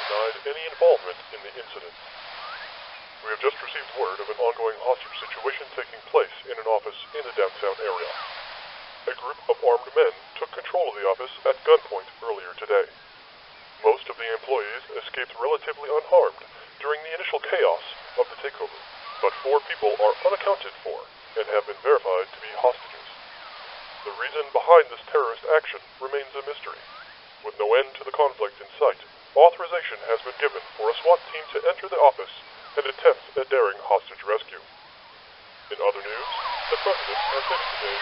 denied any involvement in the incident. We have just received word of an ongoing hostage situation taking place in an office in the downtown area. A group of armed men took control of the office at gunpoint earlier today. Most of the employees escaped relatively unharmed during the initial chaos of the takeover, but 4 people are unaccounted for and have been verified to be hostages. The reason behind this terrorist action remains a mystery. With no end to the conflict in sight, authorization has been given for a SWAT team to enter the office and attempt a daring hostage rescue. In other news, the president has said today,